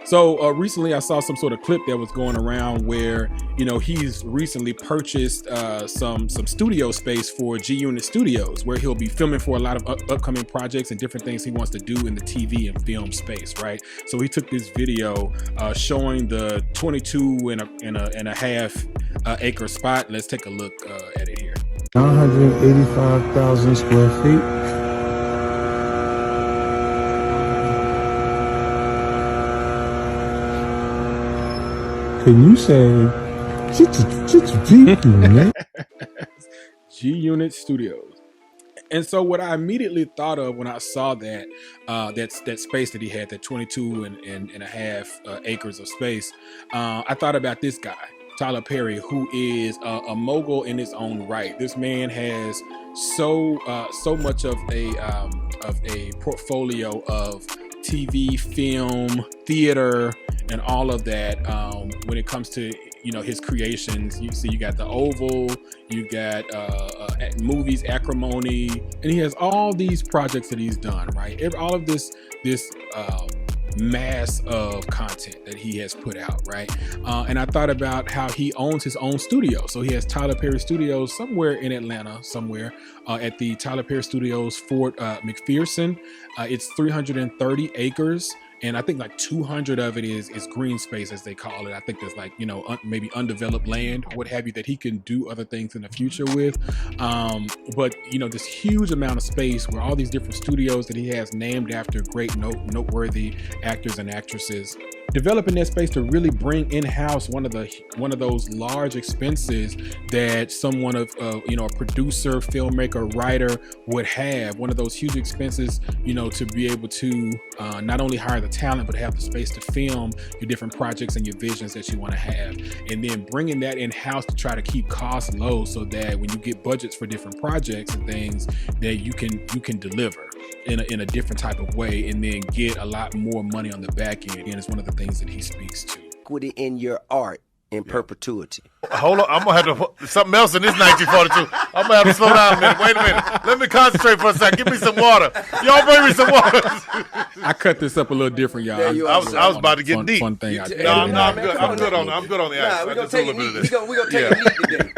So recently I saw some sort of clip that was going around where, he's recently purchased some studio space for G Unit Studios, where he'll be filming for a lot of upcoming projects and different things he wants to do in the TV and film space, right? So he took this video showing the 22 and a half acre spot. Let's take a look at it here. 985,000 square feet. Can you say G Unit Studios? And so what I immediately thought of when I saw that that space that he had, that 22 and a half acres of space, I thought about this guy, Tyler Perry, who is a mogul in his own right. This man has so much of a portfolio of TV, film, theater, and all of that. When it comes to his creations, you got the Oval, you got movies, Acrimony, and he has all these projects that he's done, right? All of this mass of content that he has put out, right? And I thought about how he owns his own studio. So he has Tyler Perry Studios somewhere in Atlanta, at the Tyler Perry Studios Fort McPherson. It's 330 acres. And I think like 200 of it is green space, as they call it. I think there's maybe undeveloped land or what have you that he can do other things in the future with. But this huge amount of space where all these different studios that he has named after great noteworthy actors and actresses, developing that space to really bring in-house one of those large expenses that someone of a producer, filmmaker, writer would have. One of those huge expenses, to be able to not only hire the talent, but have the space to film your different projects and your visions that you want to have, and then bringing that in-house to try to keep costs low, so that when you get budgets for different projects and things, that you can deliver in a different type of way, and then get a lot more money on the back end. And it's one of the things that he speaks to. Equity in your art in perpetuity. Hold on, I'm gonna have to something else in this 1942. I'm gonna have to slow down a minute. Wait a minute. Let me concentrate for a second. Give me some water. Y'all bring me some water. I cut this up a little different, y'all. I was about to get deep. Fun thing. I'm good. I'm good on the action. We're gonna take it neat. We're gonna take it neat today.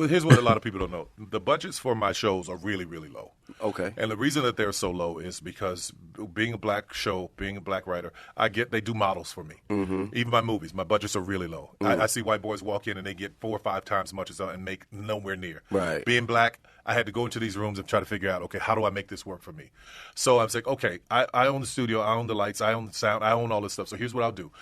Here's what a lot of people don't know. The budgets for my shows are really, really low. Okay. And the reason that they're so low is because being a black show, being a black writer, they do models for me. Mm-hmm. Even my movies, my budgets are really low. Mm-hmm. I see white boys walk in and they get 4 or 5 times as much as and make nowhere near. Right. Being black, I had to go into these rooms and try to figure out, okay, how do I make this work for me? So I was like, okay, I own the studio, I own the lights, I own the sound, I own all this stuff. So here's what I'll do.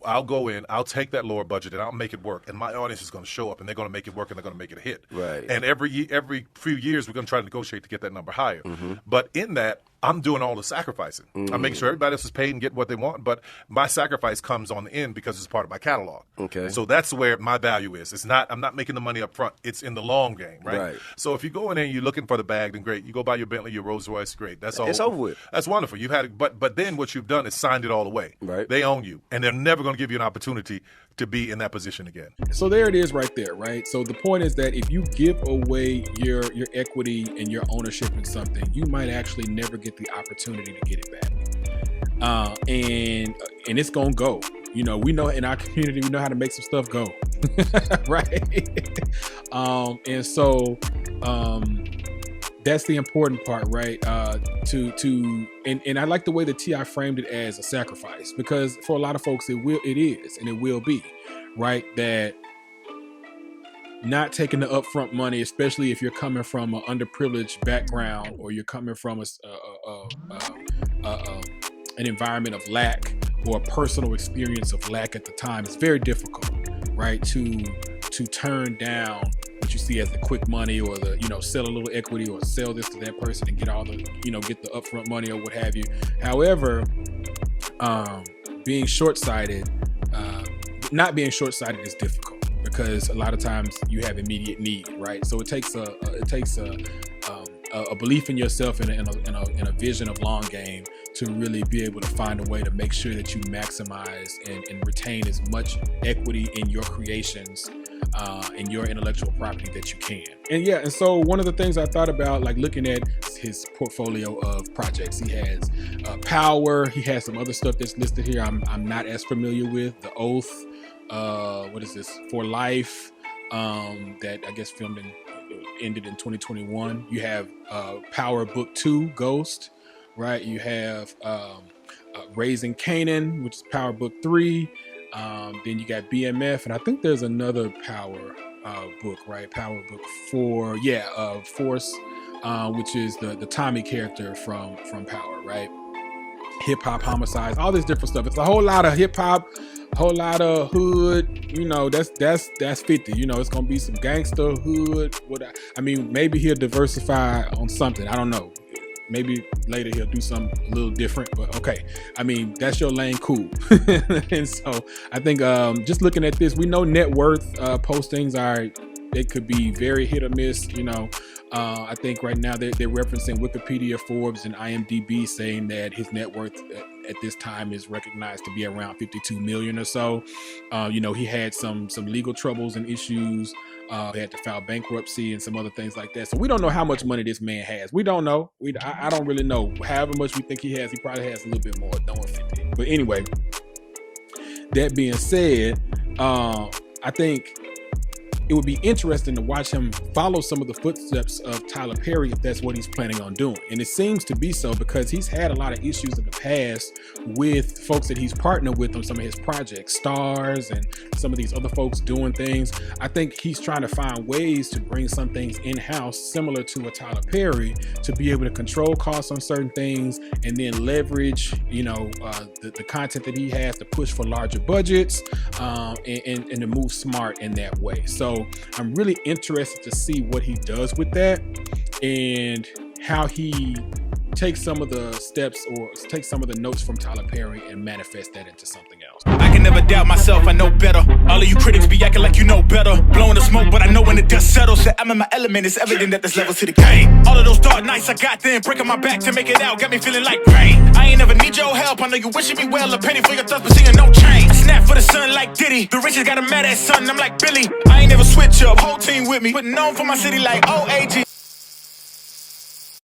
I'll go in, I'll take that lower budget, and I'll make it work. And my audience is going to show up, and they're going to make it work, and they're going to make it a hit. Right. And every few years, we're going to try to negotiate to get that number higher. Mm-hmm. But in that, I'm doing all the sacrificing. Mm-hmm. I'm making sure everybody else is paid and get what they want, but my sacrifice comes on the end because it's part of my catalog. Okay. So that's where my value is. I'm not making the money up front. It's in the long game, right? So if you go in there and you're looking for the bag, then great. You go buy your Bentley, your Rolls Royce, great. That's all. It's over with. That's wonderful. You've had it, but then what you've done is signed it all away. Right. They own you, and they're never going to give you an opportunity to be in that position again. So there it is right there, right? So the point is that if you give away your equity and your ownership in something, you might actually never get the opportunity to get it back. And it's gonna go. We know in our community, we know how to make some stuff go. Right? And so that's the important part, right? And I like the way that T.I. framed it as a sacrifice, because for a lot of folks it is and it will be, right? That not taking the upfront money, especially if you're coming from an underprivileged background, or you're coming from an environment of lack, or a personal experience of lack at the time, it's very difficult, right? To turn down what you see as the quick money, or the, sell a little equity, or sell this to that person and get all the, get the upfront money or what have you. However, being short-sighted, not being short-sighted is difficult, because a lot of times you have immediate need, right? So it takes a belief in yourself and a vision of long game to really be able to find a way to make sure that you maximize and retain as much equity in your creations and your intellectual property that you can. And yeah, and so one of the things I thought about, like looking at his portfolio of projects, he has Power, he has some other stuff that's listed here I'm not as familiar with. The Oath, what is this? For Life, that I guess ended in 2021. You have Power Book 2, Ghost, right? You have Raising Canaan, which is Power Book 3. Then you got BMF, and I think there's another Power book, right? Power Book 4, Force, which is the Tommy character from Power, right? Hip Hop Homicides, all this different stuff. It's a whole lot of hip hop, a whole lot of hood. You know, that's 50. You know, it's gonna be some gangster hood. I mean, maybe he'll diversify on something. I don't know. Maybe later he'll do something a little different, but okay. I mean, that's your lane, cool. And so I think just looking at this, we know net worth postings they could be very hit or miss. You know, I think right now they're referencing Wikipedia, Forbes, and IMDb, saying that his net worth at this time is recognized to be around 52 million or so. You know, he had some legal troubles and issues. They had to file bankruptcy and some other things like that. So we don't know how much money this man has. We don't know. I don't really know. However much we think he has, he probably has a little bit more than 50. But anyway, that being said, I think it would be interesting to watch him follow some of the footsteps of Tyler Perry if that's what he's planning on doing. And it seems to be so, because he's had a lot of issues in the past with folks that he's partnered with on some of his projects, Stars and some of these other folks doing things. I think he's trying to find ways to bring some things in-house similar to a Tyler Perry, to be able to control costs on certain things and then leverage, you know, the content that he has to push for larger budgets, and to move smart in that way. So I'm really interested to see what he does with that and how he takes some of the steps or take some of the notes from Tyler Perry and manifest that into something else. I can never doubt myself, I know better. All of you critics be acting like you know better. Blowing the smoke, but I know when the dust settles that I'm in my element. It's evident that there's levels to the game. All of those dark nights I got then, breaking my back to make it out, got me feeling like rain. I ain't never need your help, I know you wishing me well. A penny for your thoughts, but seeing no change. I snap for the sun like Diddy. The riches got a mad ass son, I'm like Billy. I ain't never switch up, whole team with me. Putting on for my city like OAG.